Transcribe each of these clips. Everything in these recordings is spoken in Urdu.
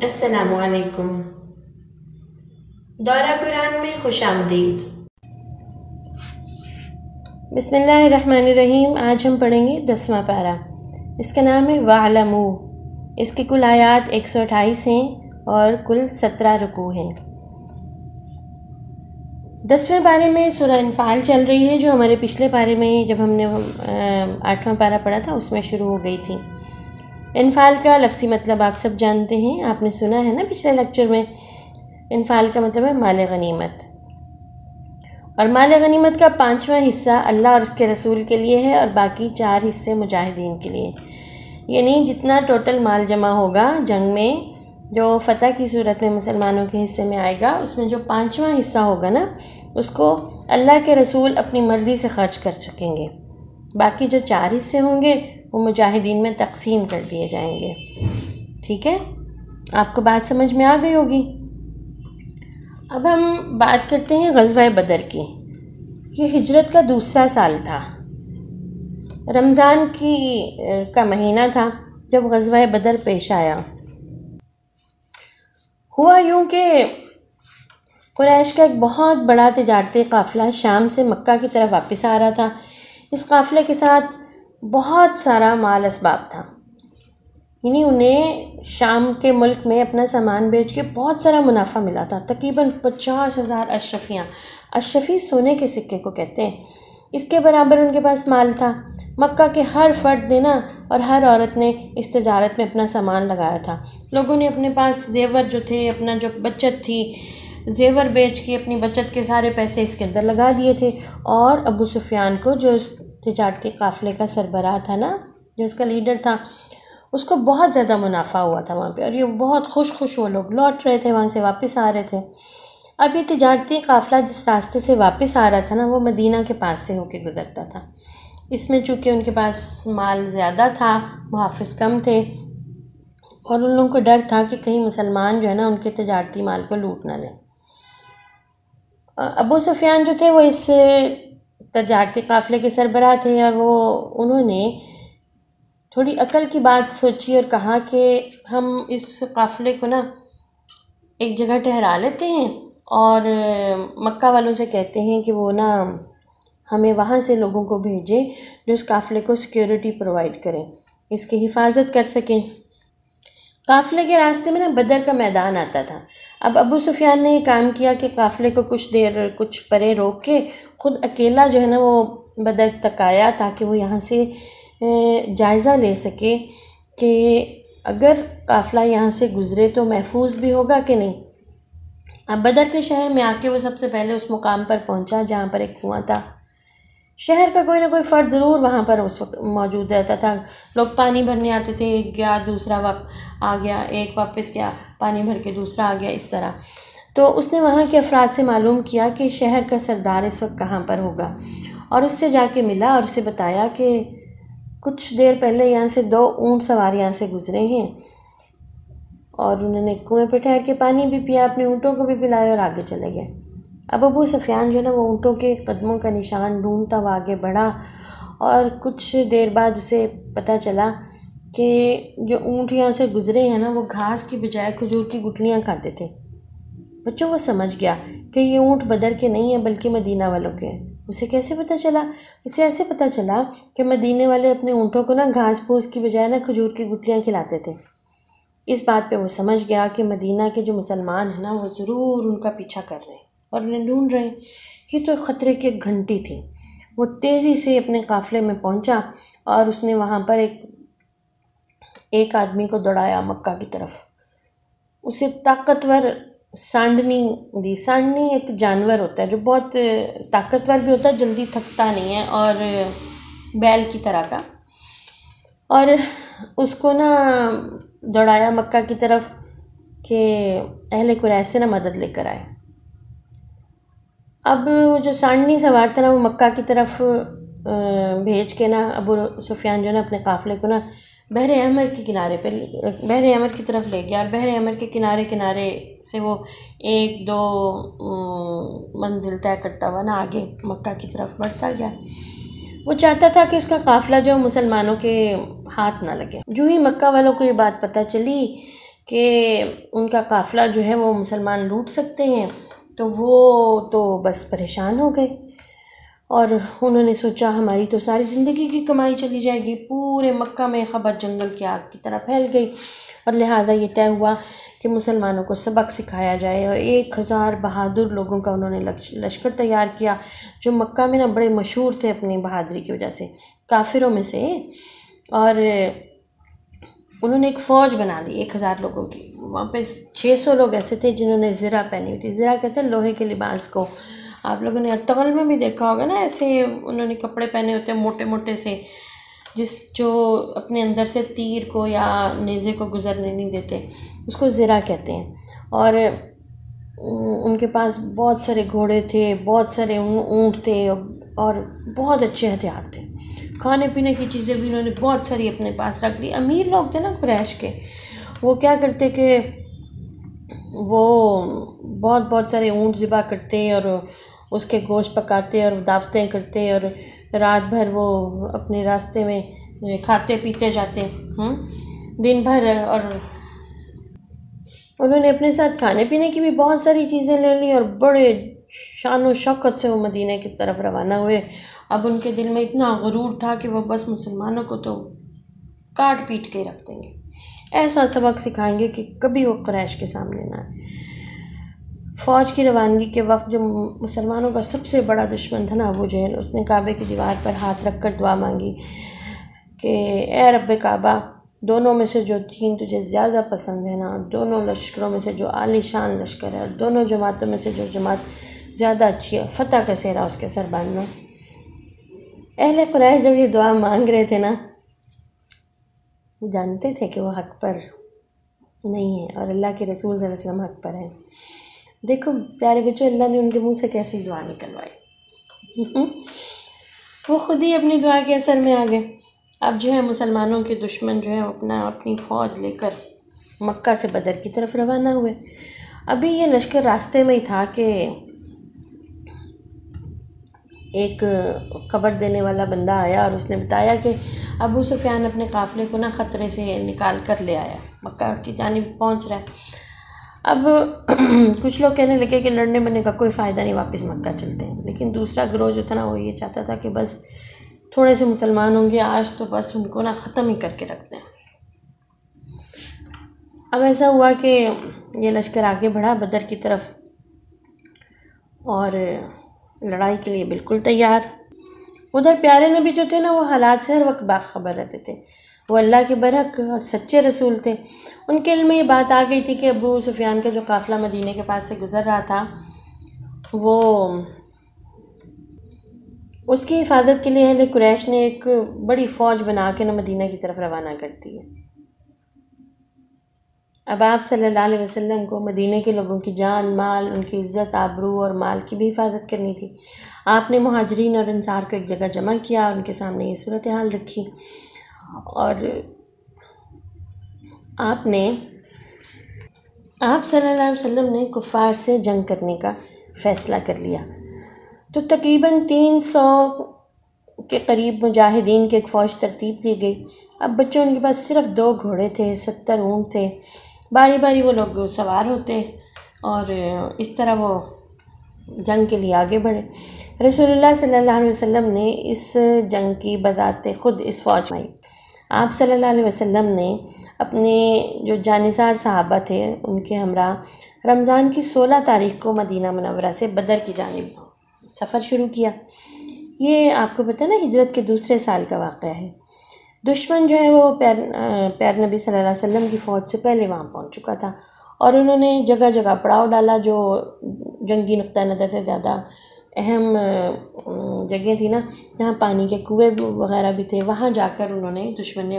السلام علیکم۔ دورہ قرآن میں خوش آمدید۔ بسم اللہ الرحمن الرحیم۔ آج ہم پڑھیں گے 10واں پارہ۔ اس کا نام ہے وَاعْلَمُوا۔ اس کی کل آیات 128 ہیں اور کل 17 رکوع ہیں۔ 10ویں پارے میں سورہ انفال چل رہی ہے، جو ہمارے پچھلے پارے میں جب ہم نے 8واں پارہ پڑھا تھا اس میں شروع ہو گئی تھی۔ انفال کا لفظی مطلب آپ سب جانتے ہیں، آپ نے سنا ہے نا پچھلے لیکچر میں۔ انفال کا مطلب ہے مال غنیمت، اور مال غنیمت کا 5واں حصہ اللہ اور اس کے رسول کے لیے ہے اور باقی 4 حصے مجاہدین کے لیے۔ یعنی جتنا ٹوٹل مال جمع ہوگا جنگ میں، جو فتح کی صورت میں مسلمانوں کے حصے میں آئے گا، اس میں جو 5واں حصہ ہوگا نا، اس کو اللہ کے رسول اپنی مرضی سے خرچ کر سکیں گے۔ باقی جو 4 حصے ہوں گے وہ مجاہدین میں تقسیم کر دیے جائیں گے۔ ٹھیک ہے، آپ کو بات سمجھ میں آ گئی ہوگی۔ اب ہم بات کرتے ہیں غزوہ بدر کی۔ یہ ہجرت کا دوسرا سال تھا، رمضان کا مہینہ تھا جب غزوہ بدر پیش آیا۔ ہوا یوں کہ قریش کا ایک بہت بڑا تجارتی قافلہ شام سے مکہ کی طرف واپس آ رہا تھا۔ اس قافلے کے ساتھ بہت سارا مال اسباب تھا، یعنی انہیں شام کے ملک میں اپنا سامان بیچ کے بہت سارا منافع ملا تھا، تقریباً 50,000 اشرفیاں۔ اشرفی سونے کے سکے کو کہتے ہیں، اس کے برابر ان کے پاس مال تھا۔ مکہ کے ہر فرد نے نا اور ہر عورت نے اس تجارت میں اپنا سامان لگایا تھا۔ لوگوں نے اپنے پاس زیور جو تھے، اپنا جو بچت تھی، زیور بیچ کے اپنی بچت کے سارے پیسے اس کے اندر لگا دیے تھے، اور ابو سفیان کو، جو اس تجارتی قافلے کا سربراہ تھا نا، جو اس کا لیڈر تھا، اس کو بہت زیادہ منافع ہوا تھا وہاں پہ، اور یہ بہت خوش وہ لوگ لوٹ رہے تھے، وہاں سے واپس آ رہے تھے۔ اب یہ تجارتی قافلہ جس راستے سے واپس آ رہا تھا نا، وہ مدینہ کے پاس سے ہو کے گزرتا تھا۔ اس میں چونکہ ان کے پاس مال زیادہ تھا، محافظ کم تھے، اور ان لوگوں کو ڈر تھا کہ کہیں مسلمان جو ہے نا ان کے تجارتی مال کو لوٹ نہ لیں۔ ابو سفیان جو تھے وہ اس تجارتی قافلے کے سربراہ تھے، اور انہوں نے تھوڑی عقل کی بات سوچی اور کہا کہ ہم اس قافلے کو نا ایک جگہ ٹھہرا لیتے ہیں، اور مکہ والوں سے کہتے ہیں کہ وہ نا ہمیں وہاں سے لوگوں کو بھیجیں جو اس قافلے کو سیکیورٹی پرووائڈ کریں، اس کی حفاظت کر سکیں۔ قافلے کے راستے میں نا بدر کا میدان آتا تھا۔ اب ابو سفیان نے یہ کام کیا کہ قافلے کو کچھ پرے روک کے خود اکیلا جو ہے نا وہ بدر تک آیا، تاکہ وہ یہاں سے جائزہ لے سکے کہ اگر قافلہ یہاں سے گزرے تو محفوظ بھی ہوگا کہ نہیں۔ اب بدر کے شہر میں آ کے وہ سب سے پہلے اس مقام پر پہنچا جہاں پر ایک کنواں تھا۔ شہر کا کوئی نہ کوئی فرد ضرور وہاں پر اس وقت موجود رہتا تھا۔ لوگ پانی بھرنے آتے تھے، ایک گیا دوسرا آ گیا، ایک واپس گیا پانی بھر کے دوسرا آ گیا، اس طرح۔ تو اس نے وہاں کے افراد سے معلوم کیا کہ شہر کا سردار اس وقت کہاں پر ہوگا، اور اس سے جا کے ملا اور اسے بتایا کہ کچھ دیر پہلے یہاں سے 2 اونٹ سوار یہاں سے گزرے ہیں، اور انہوں نے کنویں پہ ٹھہر کے پانی بھی پیا، اپنے اونٹوں کو بھی پلایا اور آگے چلے گئے۔ اب ابو سفیان جو ہے نا وہ اونٹوں کے قدموں کا نشان ڈھونڈتا وہ آگے بڑھا، اور کچھ دیر بعد اسے پتہ چلا کہ جو اونٹ یہاں سے گزرے ہیں نا وہ گھاس کی بجائے کھجور کی گٹلیاں کھاتے تھے۔ بچوں وہ سمجھ گیا کہ یہ اونٹ بدر کے نہیں ہیں بلکہ مدینہ والوں کے ہیں۔ اسے کیسے پتہ چلا؟ اسے ایسے پتہ چلا کہ مدینے والے اپنے اونٹوں کو نا گھاس پھوس کی بجائے نا کھجور کی گٹلیاں کھلاتے تھے۔ اس بات پہ وہ سمجھ گیا کہ مدینہ کے جو مسلمان ہیں نا وہ ضرور ان کا پیچھا کر رہے ہیں اور انہیں ڈھونڈ رہے ہیں۔ یہ تو خطرے کی ایک گھنٹی تھی۔ وہ تیزی سے اپنے قافلے میں پہنچا اور اس نے وہاں پر ایک آدمی کو دوڑایا مکہ کی طرف۔ اسے طاقتور سانڈنی دی۔ سانڈنی ایک جانور ہوتا ہے جو بہت طاقتور بھی ہوتا ہے، جلدی تھکتا نہیں ہے، اور بیل کی طرح کا، اور اس کو نا دوڑایا مکہ کی طرف کہ اہل قریش سے نا مدد لے کر آئے۔ اب جو سانڈنی سوار تھا نا وہ مکہ کی طرف بھیج کے نا ابو سفیان جو نا اپنے قافلے کو نا بحر احمر کے کنارے پہ بحر احمر کی طرف لے گیا، اور بحر احمر کے کنارے سے وہ 1-2 منزل طے کرتا ہوا نا آگے مکہ کی طرف بڑھتا گیا۔ وہ چاہتا تھا کہ اس کا قافلہ جو مسلمانوں کے ہاتھ نہ لگے۔ جو ہی مکہ والوں کو یہ بات پتہ چلی کہ ان کا قافلہ جو ہے وہ مسلمان لوٹ سکتے ہیں، تو وہ تو بس پریشان ہو گئے، اور انہوں نے سوچا ہماری تو ساری زندگی کی کمائی چلی جائے گی، پورے مکہ میں خبر جنگل کی آگ کی طرح پھیل گئی، اور لہٰذا یہ طے ہوا کہ مسلمانوں کو سبق سکھایا جائے، اور 1000 بہادر لوگوں کا انہوں نے لشکر تیار کیا، جو مکہ میں بڑے مشہور تھے اپنی بہادری کی وجہ سے کافروں میں سے، اور انہوں نے ایک فوج بنا لی 1000 لوگوں کی۔ وہاں پہ 600 لوگ ایسے تھے جنہوں نے زرہ پہنی ہوئی تھی۔ زرہ کہتے ہیں لوہے کے لباس کو، آپ لوگوں نے ارطغرل میں بھی دیکھا ہوگا نا، ایسے انہوں نے کپڑے پہنے ہوتے ہیں موٹے موٹے سے، جو اپنے اندر سے تیر کو یا نیزے کو گزرنے نہیں دیتے، اس کو زرہ کہتے ہیں۔ اور ان کے پاس بہت سارے گھوڑے تھے، بہت سارے اونٹ تھے، اور بہت اچھے ہتھیار تھے۔ کھانے پینے کی چیزیں بھی انہوں نے بہت ساری اپنے پاس رکھ لی۔ امیر لوگ تھے نا قریش کے، وہ کیا کرتے کہ وہ بہت سارے اونٹ ذبح کرتے اور اس کے گوشت پکاتے اور دعوتیں کرتے، اور رات بھر وہ اپنے راستے میں کھاتے پیتے جاتے دن بھر، اور انہوں نے اپنے ساتھ کھانے پینے کی بھی بہت ساری چیزیں لے لی، اور بڑے شان و شوکت سے وہ مدینہ کی طرف روانہ ہوئے۔ اب ان کے دل میں اتنا غرور تھا کہ وہ بس مسلمانوں کو تو کاٹ پیٹ کے رکھ دیں گے، ایسا سبق سکھائیں گے کہ کبھی وہ قریش کے سامنے نہ آئے۔ فوج کی روانگی کے وقت جو مسلمانوں کا سب سے بڑا دشمن تھا نا ابو جہل، اس نے کعبے کی دیوار پر ہاتھ رکھ کر دعا مانگی کہ اے رب کعبہ، دونوں میں سے جو دین تجھے زیادہ پسند ہے نا، دونوں لشکروں میں سے جو عالی شان لشکر ہے، اور دونوں جماعتوں میں سے جو جماعت زیادہ اچھی ہے، فتح کا سہرا اس کے سر باندھنا۔ اہل قریش جب یہ دعا مانگ رہے تھے نا، جانتے تھے کہ وہ حق پر نہیں ہے، اور اللہ کے رسول صلی اللہ علیہ وسلم حق پر ہیں۔ دیکھو پیارے بچوں، اللہ نے ان کے منہ سے کیسی دعا نکلوائی، وہ خود ہی اپنی دعا کے اثر میں آ گئے۔ اب جو ہے مسلمانوں کے دشمن جو ہے اپنی فوج لے کر مکہ سے بدر کی طرف روانہ ہوئے۔ ابھی یہ لشکر راستے میں ہی تھا کہ ایک خبر دینے والا بندہ آیا، اور اس نے بتایا کہ ابو سفیان اپنے قافلے کو خطرے سے نکال کر لے آیا، مکہ کی جانب پہنچ رہا ہے۔ اب کچھ لوگ کہنے لگے کہ لڑنے مرنے کا کوئی فائدہ نہیں، واپس مکہ چلتے ہیں، لیکن دوسرا گروہ جو تھا نا وہ یہ چاہتا تھا کہ بس تھوڑے سے مسلمان ہوں گے آج تو بس ان کو ختم ہی کر کے رکھتے ہیں۔ اب ایسا ہوا کہ یہ لشکر آگے بڑھا بدر کی طرف، اور لڑائی کے لیے بالکل تیار۔ ادھر پیارے نبی جو تھے نا وہ حالات سے ہر وقت باخبر رہتے تھے، وہ اللہ کے برحق اور سچے رسول تھے۔ ان کے علم میں یہ بات آ گئی تھی کہ ابو سفیان کا جو قافلہ مدینہ کے پاس سے گزر رہا تھا، وہ اس کی حفاظت کے لیے اہل قریش نے ایک بڑی فوج بنا کے مدینہ کی طرف روانہ کر دی ہے۔ اب آپ صلی اللہ علیہ وسلم کو مدینہ کے لوگوں کی جان مال، ان کی عزت آبرو اور مال کی بھی حفاظت کرنی تھی۔ آپ نے مہاجرین اور انصار کو ایک جگہ جمع کیا، اور ان کے سامنے یہ صورتحال رکھی، اور آپ صلی اللہ علیہ وسلم نے کفار سے جنگ کرنے کا فیصلہ کر لیا۔ تو تقریباً 300 کے قریب مجاہدین کی ایک فوج ترتیب دی گئی۔ اب بچوں ان کے پاس صرف 2 گھوڑے تھے، 70 اونٹ تھے، باری باری وہ لوگ سوار ہوتے، اور اس طرح وہ جنگ کے لیے آگے بڑھے۔ رسول اللہ صلی اللہ علیہ وسلم نے اس جنگ کی بذات خود اس فوج میں آئی۔ آپ صلی اللہ علیہ وسلم نے اپنے جو جانثار صحابہ تھے ان کے ہمراہ رمضان کی 16 تاریخ کو مدینہ منورہ سے بدر کی جانب سفر شروع کیا۔ یہ آپ کو پتہ نا ہجرت کے دوسرے سال کا واقعہ ہے۔ دشمن جو ہے وہ پیر نبی صلی اللہ علیہ وسلم کی فوج سے پہلے وہاں پہنچ چکا تھا، اور انہوں نے جگہ جگہ پڑاؤ ڈالا، جو جنگی نقطہ نظر سے زیادہ اہم جگہیں تھی نا، جہاں پانی کے کنویں وغیرہ بھی تھے، وہاں جا کر انہوں نے دشمن نے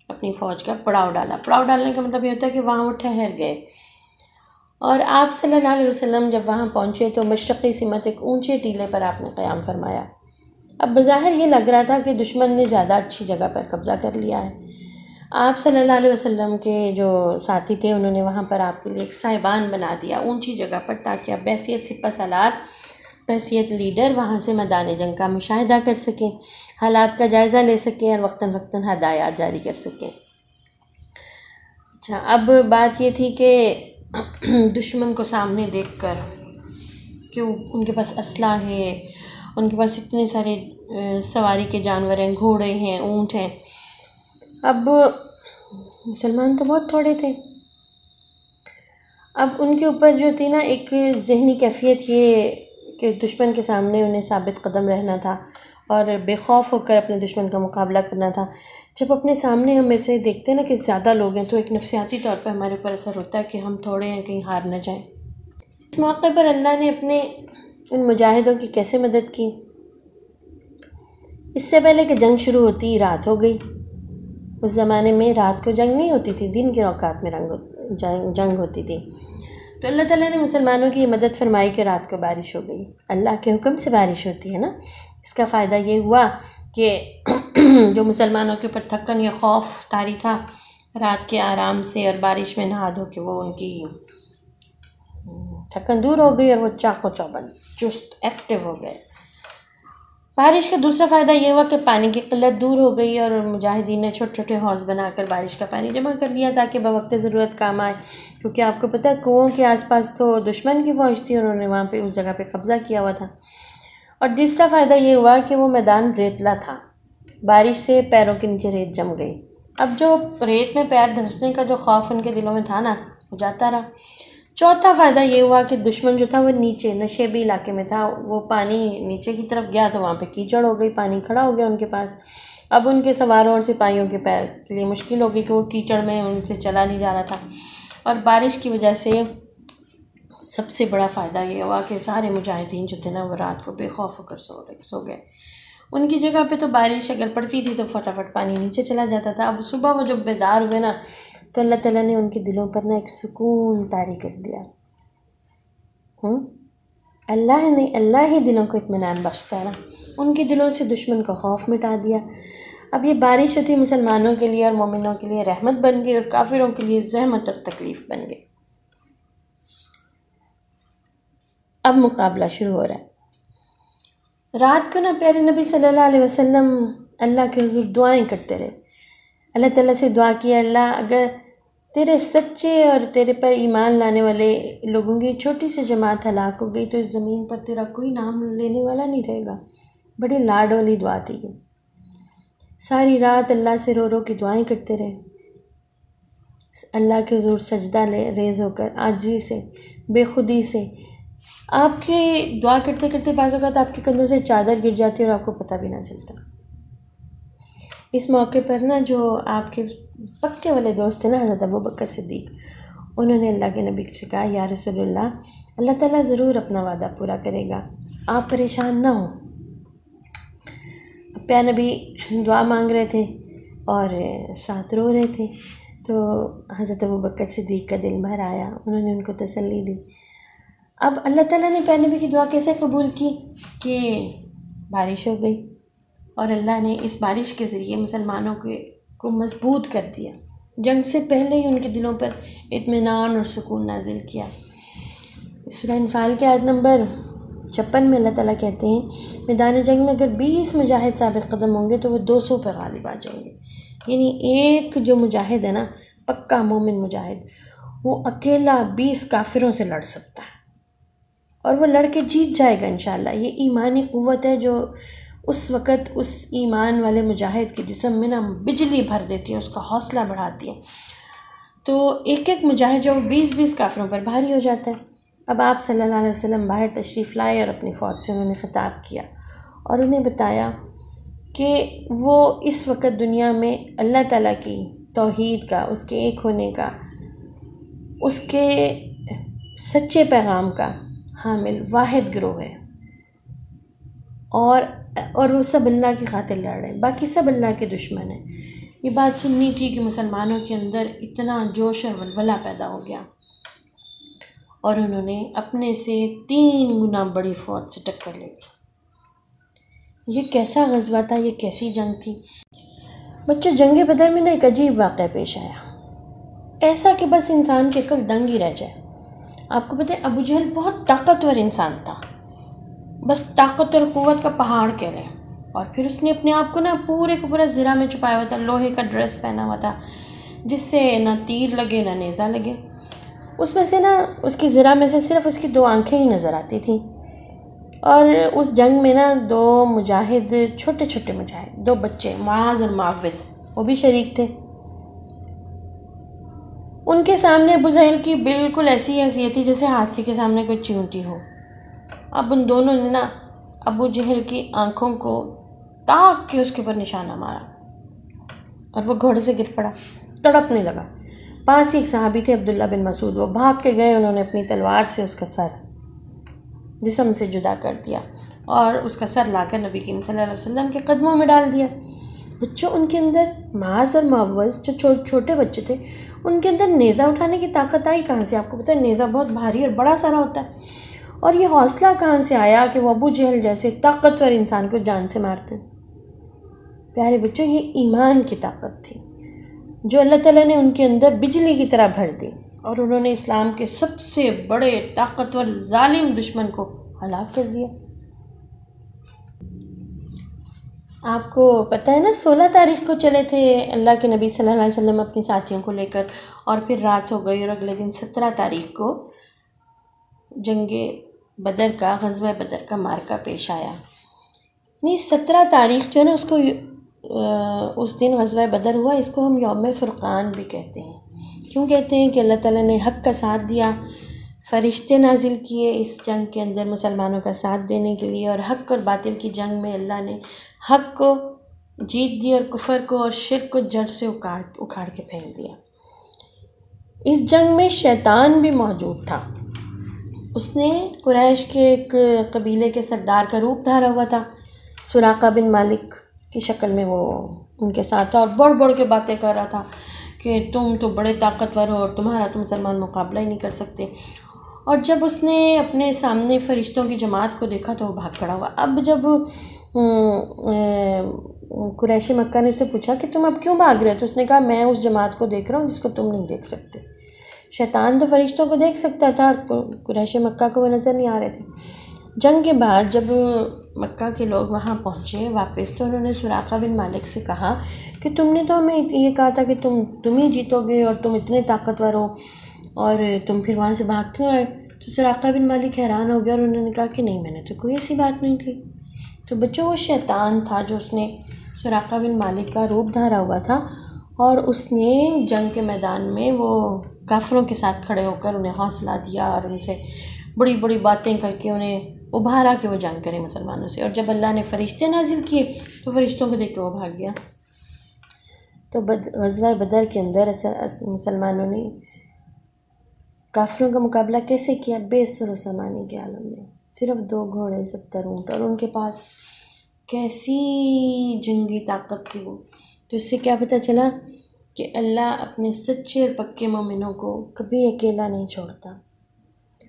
اپنی فوج کا پڑاؤ ڈالا۔ پڑاؤ ڈالنے کا مطلب یہ ہوتا ہے کہ وہاں وہ ٹھہر گئے، اور آپ صلی اللہ علیہ وسلم جب وہاں پہنچے تو مشرقی سمت ایک اونچے ٹیلے پر آپ نے قیام فرمایا۔ اب بظاہر یہ لگ رہا تھا کہ دشمن نے زیادہ اچھی جگہ پر قبضہ کر لیا ہے۔ آپ صلی اللہ علیہ وسلم کے جو ساتھی تھے انہوں نے وہاں پر آپ کے لیے ایک صاحبان بنا دیا اونچی جگہ پر، تاکہ آپ بحیثیت سپہ سالار، بحیثیت لیڈر وہاں سے میدان جنگ کا مشاہدہ کر سکیں، حالات کا جائزہ لے سکیں، اور وقتاً فوقتاً ہدایات جاری کر سکیں۔ اچھا، اب بات یہ تھی کہ دشمن کو سامنے دیکھ کر کہ ان کے پاس اسلحہ ہے، ان کے پاس اتنے سارے سواری کے جانور ہیں، گھوڑے ہیں، اونٹ ہیں. اب مسلمان تو بہت تھوڑے تھے. اب ان کے اوپر جو تھی نا ایک ذہنی کیفیت یہ کہ دشمن کے سامنے انہیں ثابت قدم رہنا تھا اور بے خوف ہو کر اپنے دشمن کا مقابلہ کرنا تھا. جب اپنے سامنے ہم ایسے دیکھتے ہیں نا کہ زیادہ لوگ ہیں تو ایک نفسیاتی طور پر ہمارے اوپر اثر ہوتا ہے کہ ہم تھوڑے ہیں، کہیں ہار نہ جائیں. اس موقع پر اللہ نے اپنے ان مجاہدوں کی کیسے مدد کی؟ اس سے پہلے کہ جنگ شروع ہوتی رات ہو گئی. اس زمانے میں رات کو جنگ نہیں ہوتی تھی، دن کے اوقات میں جنگ ہوتی تھی. تو اللہ تعالیٰ نے مسلمانوں کی مدد فرمائی کہ رات کو بارش ہو گئی. اللہ کے حکم سے بارش ہوتی ہے نا. اس کا فائدہ یہ ہوا کہ جو مسلمانوں کے اوپر تھکن یا خوف طاری تھا رات کے آرام سے اور بارش میں نہا دھو کے، وہ ان کی تھکن دور ہو گئی اور وہ چاق و چوبند چست ایکٹیو ہو گئے. بارش کا دوسرا فائدہ یہ ہوا کہ پانی کی قلت دور ہو گئی اور مجاہدین نے چھوٹے چھوٹے حوض بنا کر بارش کا پانی جمع کر لیا تاکہ بوقت ضرورت کام آئے. کیونکہ آپ کو پتہ ہے کنوؤں کے آس پاس تو دشمن کی فوج تھی، انہوں نے وہاں پہ اس جگہ پہ قبضہ کیا ہوا تھا. اور تیسرا فائدہ یہ ہوا کہ وہ میدان ریتلا تھا، بارش سے پیروں کے نیچے ریت جم گئی. اب جو ریت میں پیر دھنسنے کا جو خوف ان کے دلوں میں تھا نا وہ جاتا رہا. چوتھا فائدہ یہ ہوا کہ دشمن جو تھا وہ نیچے نشیبی علاقے میں تھا، وہ پانی نیچے کی طرف گیا تو وہاں پہ کیچڑ ہو گئی، پانی کھڑا ہو گیا ان کے پاس. اب ان کے سواروں اور سپاہیوں کے پیر کے لیے مشکل ہو گئی کہ وہ کیچڑ میں ان سے چلا نہیں جا رہا تھا. اور بارش کی وجہ سے سب سے بڑا فائدہ یہ ہوا کہ سارے مجاہدین جو تھے نا وہ رات کو بے خوف ہو کر سو گئے. ان کی جگہ پہ تو بارش اگر پڑتی تھی تو فٹافٹ پانی نیچے چلا جاتا تھا. اب صبح وہ جب بیدار ہوئے نا تو اللہ تعالیٰ نے ان کے دلوں پر نا ایک سکون طاری کر دیا. اللہ ہی دلوں کو اطمینان بخشتا ہے نا. ان کے دلوں سے دشمن کا خوف مٹا دیا. اب یہ بارش جو تھی مسلمانوں کے لیے اور مومنوں کے لیے رحمت بن گئی اور کافروں کے لیے زحمت اور تکلیف بن گئی. اب مقابلہ شروع ہو رہا ہے. رات کو نا پیارے نبی صلی اللہ علیہ وسلم اللہ کے حضور دعائیں کرتے رہے. اللہ تعالیٰ سے دعا کیا، اللہ اگر تیرے سچے اور تیرے پر ایمان لانے والے لوگوں کی چھوٹی سی جماعت ہلاک ہو گئی تو اس زمین پر تیرا کوئی نام لینے والا نہیں رہے گا. بڑی لاڈ والی دعا تھی یہ. ساری رات اللہ سے رو رو کے دعائیں کرتے رہے. اللہ کے حضور سجدہ ریز ہو کر عاجزی سے، بے خودی سے. آپ کے دعا کرتے کرتے بعض اوقات آپ کے کندھوں سے چادر گر جاتی ہے اور آپ کو پتہ بھی نہ چلتا. اس موقع پر نا جو آپ کے پکے والے دوست تھے نا حضرت ابوبکر صدیق، انہوں نے اللہ کے نبی سے کہا، یا رسول اللہ تعالیٰ ضرور اپنا وعدہ پورا کرے گا، آپ پریشان نہ ہوں. پیارے نبی دعا مانگ رہے تھے اور ساتھ رو رہے تھے. تو حضرت ابوبکر صدیق کا دل بھر آیا، انہوں نے ان کو تسلی دی. اب اللہ تعالیٰ نے پیارے نبی کی دعا کیسے قبول کی کہ بارش ہو گئی اور اللہ نے اس بارش کے ذریعے مسلمانوں کو مضبوط کر دیا. جنگ سے پہلے ہی ان کے دلوں پر اطمینان اور سکون نازل کیا. سورہ انفال کے آیت نمبر 56 میں اللہ تعالیٰ کہتے ہیں، میدان جنگ میں اگر 20 مجاہد ثابت قدم ہوں گے تو وہ 200 پہ غالب آ جائیں گے. یعنی ایک جو مجاہد ہے نا، پکا مومن مجاہد، وہ اکیلا 20 کافروں سے لڑ سکتا ہے اور وہ لڑ کے جیت جائے گا انشاءاللہ. یہ ایمانی قوت ہے جو اس وقت اس ایمان والے مجاہد کے جسم میں نا بجلی بھر دیتی ہے، اس کا حوصلہ بڑھاتی ہے. تو ایک ایک مجاہد جو 20 کافروں پر بھاری ہو جاتا ہے. اب آپ صلی اللہ علیہ وسلم باہر تشریف لائے اور اپنی فوج سے انہوں نے خطاب کیا اور انہیں بتایا کہ وہ اس وقت دنیا میں اللہ تعالیٰ کی توحید کا، اس کے ایک ہونے کا، اس کے سچے پیغام کا حامل واحد گروہ ہے اور وہ سب اللہ کی خاطر لڑ رہے ہیں، باقی سب اللہ کے دشمن ہیں. یہ بات سننی تھی کہ مسلمانوں کے اندر اتنا جوش اور ولولہ پیدا ہو گیا اور انہوں نے اپنے سے 3 گنا بڑی فوج سے ٹکر لے لی. یہ کیسا غزوہ تھا، یہ کیسی جنگ تھی. بچوں، جنگ بدر میں نا ایک عجیب واقعہ پیش آیا، ایسا کہ بس انسان کی عقل دنگ ہی رہ جائے. آپ کو پتہ ہے ابو جہل بہت طاقتور انسان تھا، بس طاقت اور قوت کا پہاڑ کہہ لیں. اور پھر اس نے اپنے آپ کو نا پورے کا پورا زرہ میں چھپایا ہوا تھا، لوہے کا ڈریس پہنا ہوا تھا، جس سے نہ تیر لگے نہ نیزہ لگے۔ اس میں سے نا اس کی ذرا میں سے صرف اس کی 2 آنکھیں ہی نظر آتی تھیں، اور اس جنگ میں نا 2 مجاہد، چھوٹے چھوٹے مجاہد، 2 بچے، معاذ اور معوذ، وہ بھی شریک تھے۔ ان کے سامنے ابو جہل کی بالکل ایسی حیثیت تھی جیسے ہاتھی کے سامنے کوئی چیونٹی ہو۔ اب ان دونوں نے نا ابو جہل کی آنکھوں کو تاک کے اس کے اوپر نشانہ مارا، اور وہ گھوڑے سے گر پڑا، تڑپنے لگا۔ پاس ہی ایک صحابی تھے عبداللہ بن مسعود، وہ بھاگ کے گئے، انہوں نے اپنی تلوار سے اس کا سر جسم سے جدا کر دیا اور اس کا سر لا کر نبی کریم صلی اللہ علیہ وسلم کے قدموں میں ڈال دیا۔ بچوں، ان کے اندر معاذ اور معوذ جو چھوٹے بچے تھے، ان کے اندر نیزہ اٹھانے کی طاقت آئی کہاں سے؟ آپ کو پتہ ہے نیزہ بہت بھاری اور بڑا سارا ہوتا ہے، اور یہ حوصلہ کہاں سے آیا کہ وہ ابو جہل جیسے طاقتور انسان کو جان سے مارتے؟ پیارے بچوں، یہ ایمان کی طاقت تھی جو اللہ تعالیٰ نے ان کے اندر بجلی کی طرح بھر دی، اور انہوں نے اسلام کے سب سے بڑے طاقتور ظالم دشمن کو ہلاک کر دیا۔ آپ کو پتہ ہے نا 16 تاریخ کو چلے تھے اللہ کے نبی صلی اللہ علیہ وسلم اپنی ساتھیوں کو لے کر، اور پھر رات ہو گئی، اور اگلے دن 17 تاریخ کو جنگ بدر کا، غزوہ بدر کا مارکہ پیش آیا۔ نہیں، 17 تاریخ جو ہے نا اس کو اس دن غزوہ بدر ہوا، اس کو ہم یوم فرقان بھی کہتے ہیں۔ کیوں کہتے ہیں؟ کہ اللہ تعالیٰ نے حق کا ساتھ دیا، فرشتے نازل کیے اس جنگ کے اندر مسلمانوں کا ساتھ دینے کے لیے، اور حق اور باطل کی جنگ میں اللہ نے حق کو جیت دی اور کفر کو اور شرک کو جڑ سے اکھاڑ کے پھینک دیا۔ اس جنگ میں شیطان بھی موجود تھا، اس نے قریش کے ایک قبیلے کے سردار کا روپ دھارا ہوا تھا، سراقہ بن مالک کی شکل میں وہ ان کے ساتھ تھا، اور بڑھ بڑھ کے باتیں کر رہا تھا کہ تم تو بڑے طاقتور ہو اور تمہارا تو مسلمان مقابلہ ہی نہیں کر سکتے۔ اور جب اس نے اپنے سامنے فرشتوں کی جماعت کو دیکھا تو وہ بھاگ کھڑا ہوا۔ اب جب قریش مکہ نے اسے پوچھا کہ تم اب کیوں بھاگ رہے ہو، تو اس نے کہا میں اس جماعت کو دیکھ رہا ہوں جس کو تم نہیں دیکھ سکتے۔ شیطان تو فرشتوں کو دیکھ سکتا تھا، اور قریش مکہ کو وہ نظر نہیں آ رہے تھے۔ جنگ کے بعد جب مکہ کے لوگ وہاں پہنچے واپس، تو انہوں نے سراقہ بن مالک سے کہا کہ تم نے تو ہمیں یہ کہا تھا کہ تم ہی جیتو گے اور تم اتنے طاقتور ہو، اور تم پھر وہاں سے بھاگ کیوں آئے؟ تو سراقہ بن مالک حیران ہو گیا، اور انہوں نے کہا کہ نہیں، میں نے تو کوئی ایسی بات نہیں کی۔ تو بچوں، وہ شیطان تھا جو اس نے سراقہ بن مالک کا روپ دھارا ہوا تھا، اور اس نے جنگ کے میدان میں وہ کافروں کے ساتھ کھڑے ہو کر انہیں حوصلہ دیا اور ان سے بڑی بڑی باتیں کر کے انہیں ابھارا کہ وہ جنگ کریں مسلمانوں سے۔ اور جب اللہ نے فرشتے نازل کیے تو فرشتوں کو دیکھ کے وہ بھاگ گیا۔ تو غزوہ بدر کے اندر مسلمانوں نے کافروں کا مقابلہ کیسے کیا؟ بے سر و سامانی کے عالم میں، صرف 2 گھوڑے، 70 اونٹ، اور ان کے پاس کیسی جنگی طاقت تھی وہ۔ تو اس سے کیا پتہ چلا کہ اللہ اپنے سچے اور پکے مومنوں کو کبھی اکیلا نہیں چھوڑتا۔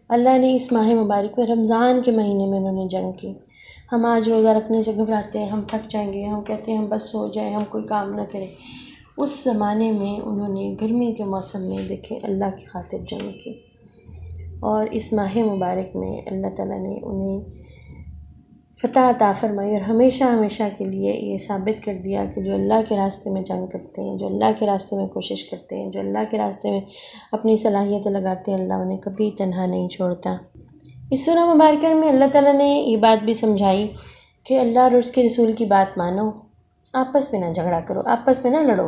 اللہ نے اس ماہ مبارک میں، رمضان کے مہینے میں انہوں نے جنگ کی۔ ہم آج روزہ رکھنے سے گھبراتے ہیں، ہم تھک جائیں گے، ہم کہتے ہیں ہم بس سو جائیں، ہم کوئی کام نہ کریں۔ اس زمانے میں انہوں نے گرمی کے موسم میں دیکھیں اللہ کی خاطر جنگ کی، اور اس ماہ مبارک میں اللہ تعالیٰ نے انہیں فتح عطا فرمائی، اور ہمیشہ ہمیشہ کے لیے یہ ثابت کر دیا کہ جو اللہ کے راستے میں جنگ کرتے ہیں، جو اللہ کے راستے میں کوشش کرتے ہیں، جو اللہ کے راستے میں اپنی صلاحیتیں لگاتے ہیں، اللہ انہیں کبھی تنہا نہیں چھوڑتا۔ اس سورہ مبارکہ میں اللہ تعالیٰ نے یہ بات بھی سمجھائی کہ اللہ اور اس کے رسول کی بات مانو، آپس میں نہ جھگڑا کرو، آپس میں نہ لڑو۔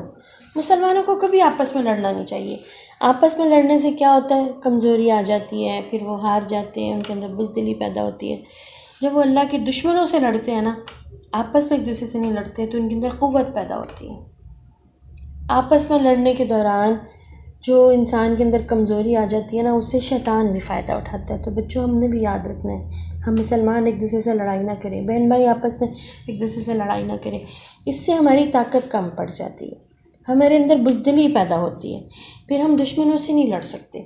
مسلمانوں کو کبھی آپس میں لڑنا نہیں چاہیے۔ آپس میں لڑنے سے کیا ہوتا ہے؟ کمزوری آ جاتی ہے، پھر وہ ہار جاتے ہیں، ان کے اندر بزدلی پیدا ہوتی ہے۔ جب وہ اللہ کے دشمنوں سے لڑتے ہیں نا، آپس میں ایک دوسرے سے نہیں لڑتے، تو ان کے اندر قوت پیدا ہوتی ہے۔ آپس میں لڑنے کے دوران جو انسان کے اندر کمزوری آ جاتی ہے نا، اس سے شیطان بھی فائدہ اٹھاتا ہے۔ تو بچوں، ہم نے بھی یاد رکھنا ہے، ہم مسلمان ایک دوسرے سے لڑائی نہ کریں، بہن بھائی آپس میں ایک دوسرے سے لڑائی نہ کریں، اس سے ہماری طاقت کم پڑ جاتی ہے، ہمارے اندر بزدلی پیدا ہوتی ہے، پھر ہم دشمنوں سے نہیں لڑ سکتے۔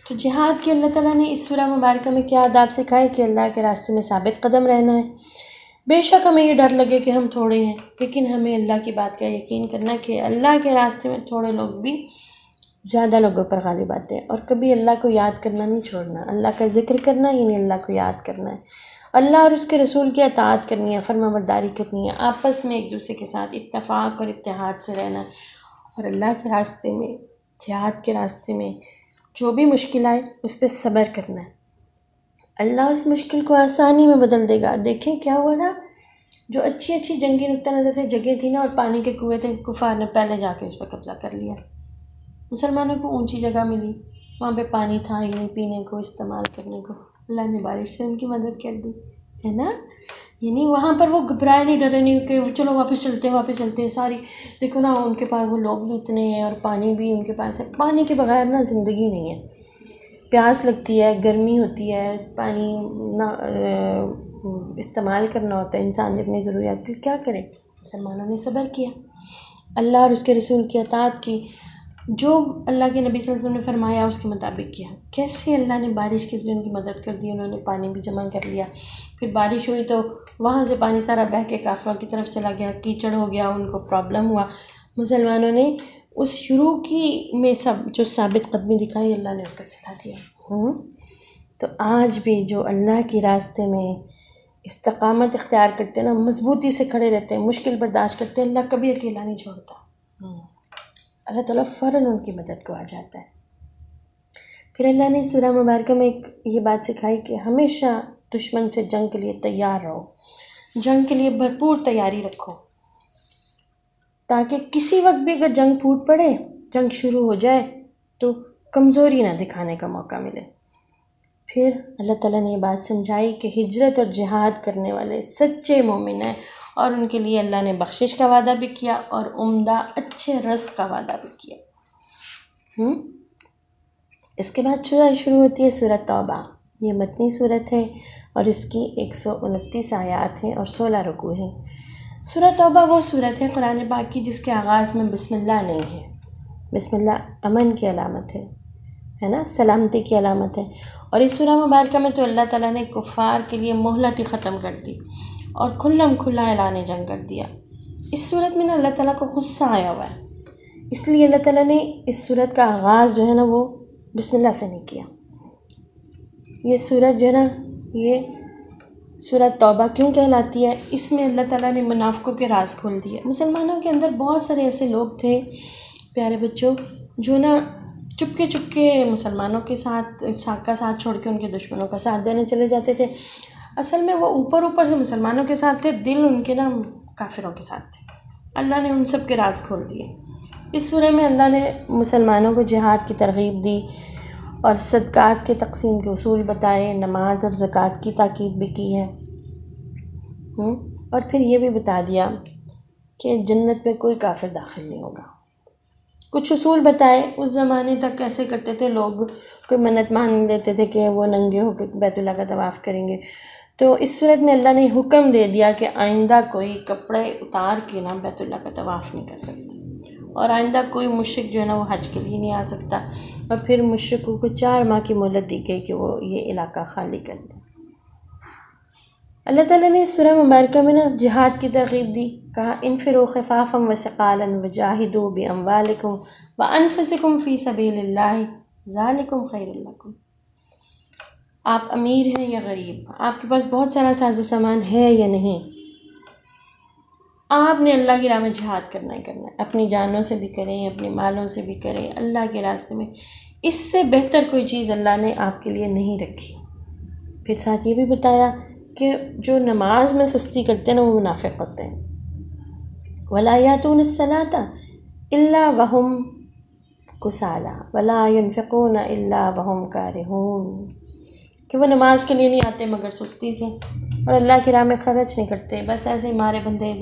تو جہاد کے اللہ تعالیٰ نے اس سورہ مبارکہ میں کیا آداب سکھائے کہ اللہ کے راستے میں ثابت قدم رہنا ہے۔ بے شک ہمیں یہ ڈر لگے کہ ہم تھوڑے ہیں، لیکن ہمیں اللہ کی بات کا یقین کرنا کہ اللہ کے راستے میں تھوڑے لوگ بھی زیادہ لوگوں پر غالب آتے ہیں، اور کبھی اللہ کو یاد کرنا نہیں چھوڑنا، اللہ کا ذکر کرنا، یعنی اللہ کو یاد کرنا ہے، اللہ اور اس کے رسول کی اطاعت کرنی ہے، فرما برداری کرنی ہے، آپس میں ایک دوسرے کے ساتھ اتفاق اور اتحاد سے رہنا ہے، اور اللہ کے راستے میں، جہاد کے راستے میں جو بھی مشکل آئے اس پہ صبر کرنا ہے، اللہ اس مشکل کو آسانی میں بدل دے گا۔ دیکھیں کیا ہوا تھا، جو اچھی اچھی جنگی نقطہ نظر سے جگہ تھی نا اور پانی کے کنویں تھے، کفار نے پہلے جا کے اس پہ قبضہ کر لیا۔ مسلمانوں کو اونچی جگہ ملی، وہاں پہ پانی تھا ہی نہیں پینے کو، استعمال کرنے کو، اللہ نے بارش سے ان کی مدد کر دی، ہے نا۔ یعنی وہاں پر وہ گھبرائے نہیں، ڈرے نہیں کہ چلو واپس چلتے ہیں ساری، دیکھو نا ان کے پاس وہ لوگ بھی اتنے ہیں اور پانی بھی ان کے پاس ہے۔ پانی کے بغیر نا زندگی نہیں ہے، پیاس لگتی ہے، گرمی ہوتی ہے، پانی نہ استعمال کرنا ہوتا ہے انسان نے اپنی ضروریات کے، کیا کرے؟ مسلمانوں نے صبر کیا، اللہ اور اس کے رسول کی اطاعت کی، جو اللہ کے نبی صلی اللہ علیہ وسلم نے فرمایا اس کے مطابق کیا۔ کیسے اللہ نے بارش کے ذریعے ان کی مدد کر دی، انہوں نے پانی بھی جمع کر لیا، پھر بارش ہوئی تو وہاں سے پانی سارا بہہ کے کافروں کی طرف چلا گیا، کیچڑ ہو گیا، ان کو پرابلم ہوا۔ مسلمانوں نے اس شروع کی میں سب جو ثابت قدمی دکھائی، اللہ نے اس کا صلہ دیا۔ تو آج بھی جو اللہ کے راستے میں استقامت اختیار کرتے ہیں نا، مضبوطی سے کھڑے رہتے ہیں، مشکل برداشت کرتے ہیں، اللہ کبھی اکیلا نہیں چھوڑتا، اللہ تعالیٰ فوراً ان کی مدد کو آ جاتا ہے۔ پھر اللہ نے سورہ مبارکہ میں ایک یہ بات سکھائی کہ ہمیشہ دشمن سے جنگ کے لیے تیار رہو، جنگ کے لیے بھرپور تیاری رکھو، تاکہ کسی وقت بھی اگر جنگ پھوٹ پڑے، جنگ شروع ہو جائے تو کمزوری نہ دکھانے کا موقع ملے۔ پھر اللہ تعالیٰ نے یہ بات سمجھائی کہ ہجرت اور جہاد کرنے والے سچے مومن ہیں، اور ان کے لیے اللہ نے بخشش کا وعدہ بھی کیا اور عمدہ اچھے رزق کا وعدہ بھی کیا۔ اس کے بعد شروع ہوتی ہے سورۃ توبہ۔ یہ مدنی صورت ہے اور اس کی 129 آیات ہیں اور 16 رکوع ہیں۔ سورۃ توبہ وہ صورت ہے قرآن پاک کی جس کے آغاز میں بسم اللہ نہیں ہے۔ بسم اللہ امن کی علامت ہے نا، سلامتی کی علامت ہے، اور اس سورہ مبارکہ میں تو اللہ تعالیٰ نے کفار کے لیے مہلت ہی ختم کر دی اور کھلم کھلا اعلان جنگ کر دیا۔ اس صورت میں نا اللہ تعالیٰ کو غصہ آیا ہوا ہے، اس لیے اللہ تعالیٰ نے اس صورت کا آغاز جو ہے نا وہ بسم اللہ سے نہیں کیا۔ یہ صورت جو ہے نا، یہ سورۃ توبہ کیوں کہلاتی ہے؟ اس میں اللہ تعالیٰ نے منافقوں کے راز کھول دیے۔ مسلمانوں کے اندر بہت سارے ایسے لوگ تھے پیارے بچوں، جو نا چپکے مسلمانوں کے ساتھ کا ساتھ چھوڑ کے ان کے دشمنوں کا ساتھ دینے چلے جاتے تھے۔ اصل میں وہ اوپر سے مسلمانوں کے ساتھ تھے، دل ان کے نا کافروں کے ساتھ تھے۔ اللہ نے ان سب کے راز کھول دیے۔ اس سورہ میں اللہ نے مسلمانوں کو جہاد کی ترغیب دی اور صدقات کے تقسیم کے اصول بتائے، نماز اور زکوٰۃ کی تاکید بھی کی ہے، اور پھر یہ بھی بتا دیا کہ جنت میں کوئی کافر داخل نہیں ہوگا۔ کچھ اصول بتائے، اس زمانے تک کیسے کرتے تھے لوگ، کوئی منت مان لیتے تھے کہ وہ ننگے ہو کے بیت اللہ کا طواف کریں گے، تو اس صورت میں اللہ نے حکم دے دیا کہ آئندہ کوئی کپڑے اتار کے نا بیت اللہ کا طواف نہیں کر سکتا، اور آئندہ کوئی مشرک جو ہے نا وہ حج کے لیے نہیں آ سکتا، اور پھر مشرکوں کو 4 ماہ کی مہلت دی گئی کہ وہ یہ علاقہ خالی کر دیں۔ اللہ تعالیٰ نے سورہ مبارکہ میں نا جہاد کی ترغیب دی، کہا انفروا خفافا وثقالا وجاہدوا باموالکم وانفسکم فی سبیل اللہ ذالکم خیر لکم۔ آپ امیر ہیں یا غریب، آپ کے پاس بہت سارا ساز و سامان ہے یا نہیں، آپ نے اللہ کی راہ میں جہاد کرنا ہے، اپنی جانوں سے بھی کریں، اپنے مالوں سے بھی کریں، اللہ کے راستے میں۔ اس سے بہتر کوئی چیز اللہ نے آپ کے لیے نہیں رکھی۔ پھر ساتھ یہ بھی بتایا کہ جو نماز میں سستی کرتے ہیں نا وہ منافق ہوتے ہیں۔ وَلَا يَأْتُونَ الصَّلَاةَ إِلَّا وَهُمْ كُسَالَىٰ وَلَا يُنْفِقُونَ إِلَّا وَهُمْ كَارِهُونَ، کہ وہ نماز کے لیے نہیں آتے مگر سستی سے، اور اللہ کی راہ میں خرچ نہیں کرتے، بس ایسے ہی مارے بندے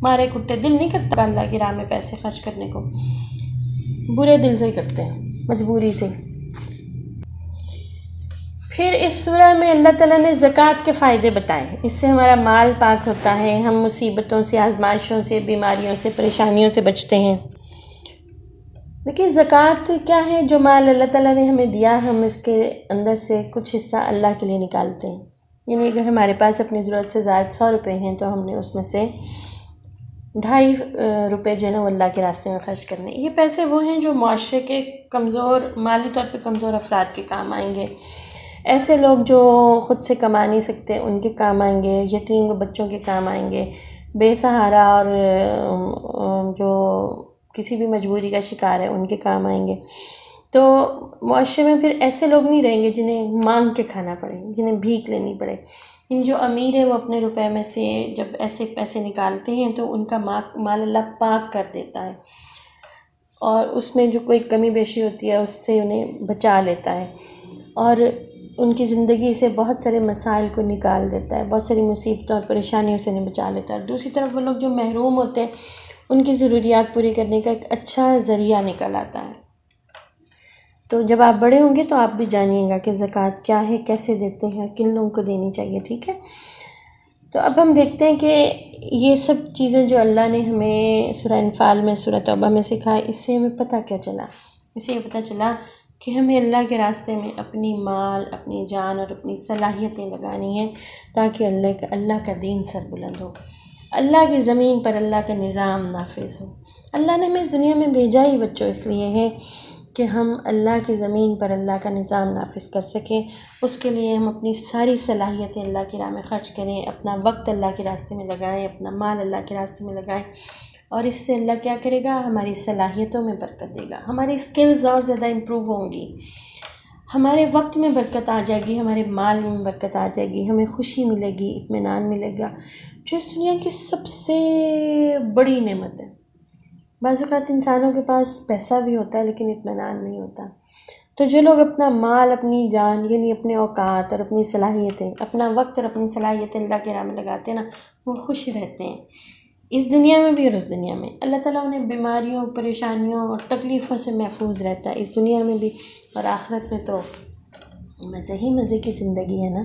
مارے کٹے، دل نہیں کرتا اللہ کی راہ میں پیسے خرچ کرنے کو، برے دل سے ہی کرتے ہیں، مجبوری سے۔ پھر اس سورہ میں اللہ تعالیٰ نے زکوٰۃ کے فائدے بتائے، اس سے ہمارا مال پاک ہوتا ہے، ہم مصیبتوں سے، آزمائشوں سے، بیماریوں سے، پریشانیوں سے بچتے ہیں۔ دیکھیے زکوٰۃ کیا ہے؟ جو مال اللہ تعالیٰ نے ہمیں دیا، ہم اس کے اندر سے کچھ حصہ اللہ کے لیے نکالتے ہیں، یعنی اگر ہمارے پاس اپنی ضرورت سے زائد 100 روپے ہیں تو ہم نے اس میں سے 2.5 روپے جو ہے نا وہ اللہ کے راستے میں خرچ کرنے۔ یہ پیسے وہ ہیں جو معاشرے کے کمزور، مالی طور پہ کمزور افراد کے کام آئیں گے، ایسے لوگ جو خود سے کما نہیں سکتے ان کے کام آئیں گے، یتیم بچوں کے کام آئیں گے، بے سہارا اور جو کسی بھی مجبوری کا شکار ہے ان کے کام آئیں گے۔ تو معاشرے میں پھر ایسے لوگ نہیں رہیں گے جنہیں مانگ کے کھانا پڑے، جنہیں بھیک لینی پڑے۔ جو امیر ہیں وہ اپنے روپے میں سے جب ایسے پیسے نکالتے ہیں تو ان کا مال اللہ پاک کر دیتا ہے، اور اس میں جو کوئی کمی بیشی ہوتی ہے اس سے انہیں بچا لیتا ہے، اور ان کی زندگی سے بہت سارے مسائل کو نکال دیتا ہے، بہت ساری مصیبتوں اور پریشانیوں سے انہیں بچا لیتا ہے۔ اور دوسری طرف وہ لوگ جو محروم ہوتے ہیں ان کی ضروریات پوری کرنے کا ایک اچھا ذریعہ نکل آتا ہے۔ تو جب آپ بڑے ہوں گے تو آپ بھی جانیے گا کہ زکوٰۃ کیا ہے، کیسے دیتے ہیں، کن لوگوں کو دینی چاہیے، ٹھیک ہے؟ تو اب ہم دیکھتے ہیں کہ یہ سب چیزیں جو اللہ نے ہمیں سورہ انفال میں، سورہ توبہ میں سکھائے، اس سے ہمیں پتہ کیا چلا؟ اس سے یہ پتہ چلا کہ ہمیں اللہ کے راستے میں اپنی مال، اپنی جان اور اپنی صلاحیتیں لگانی ہیں تاکہ اللہ کا دین سر بلند ہو، اللہ کی زمین پر اللہ کا نظام نافذ ہو۔ اللہ نے ہمیں اس دنیا میں بھیجا ہی بچوں اس لیے ہے کہ ہم اللہ کی زمین پر اللہ کا نظام نافذ کر سکیں۔ اس کے لیے ہم اپنی ساری صلاحیتیں اللہ کی راہ میں خرچ کریں، اپنا وقت اللہ کے راستے میں لگائیں، اپنا مال اللہ کے راستے میں لگائیں، اور اس سے اللہ کیا کرے گا؟ ہماری صلاحیتوں میں برکت دے گا، ہماری اسکلز اور زیادہ امپروو ہوں گی، ہمارے وقت میں برکت آ جائے گی، ہمارے مال میں برکت آ جائے گی، ہمیں خوشی ملے گی، اطمینان ملے گا، جو اس دنیا کی سب سے بڑی نعمت ہے۔ بعض اوقات انسانوں کے پاس پیسہ بھی ہوتا ہے لیکن اطمینان نہیں ہوتا۔ تو جو لوگ اپنا مال، اپنی جان، یعنی اپنے اوقات اور اپنی صلاحیتیں، اپنا وقت اور اپنی صلاحیتیں اللہ کے راہ میں لگاتے ہیں نا، وہ خوش رہتے ہیں، اس دنیا میں بھی اور اس دنیا میں۔ اللہ تعالیٰ انہیں بیماریوں، پریشانیوں اور تکلیفوں سے محفوظ رہتا ہے، اس دنیا میں بھی اور آخرت میں تو مزے ہی مزے کی زندگی ہے نا۔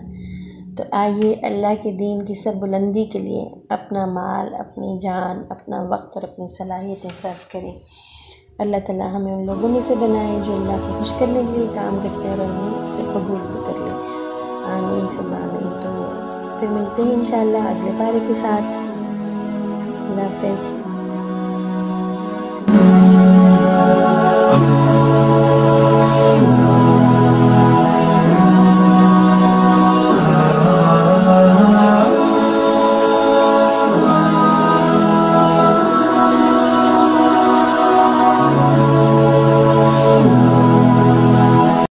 تو آئیے اللہ کے دین کی سربلندی کے لیے اپنا مال، اپنی جان، اپنا وقت اور اپنی صلاحیتیں صرف کریں۔ اللہ تعالیٰ ہمیں ان لوگوں میں سے بنائے جو اللہ کو خوش کرنے کے لیے کام کرتے ہیں اور ہمیں اسے قبول بھی کر لیں۔ آمین ثم آمین۔ تو پھر ملتے ہیں انشاءاللہ اگلے پارے کے ساتھ۔ اللہ حافظ۔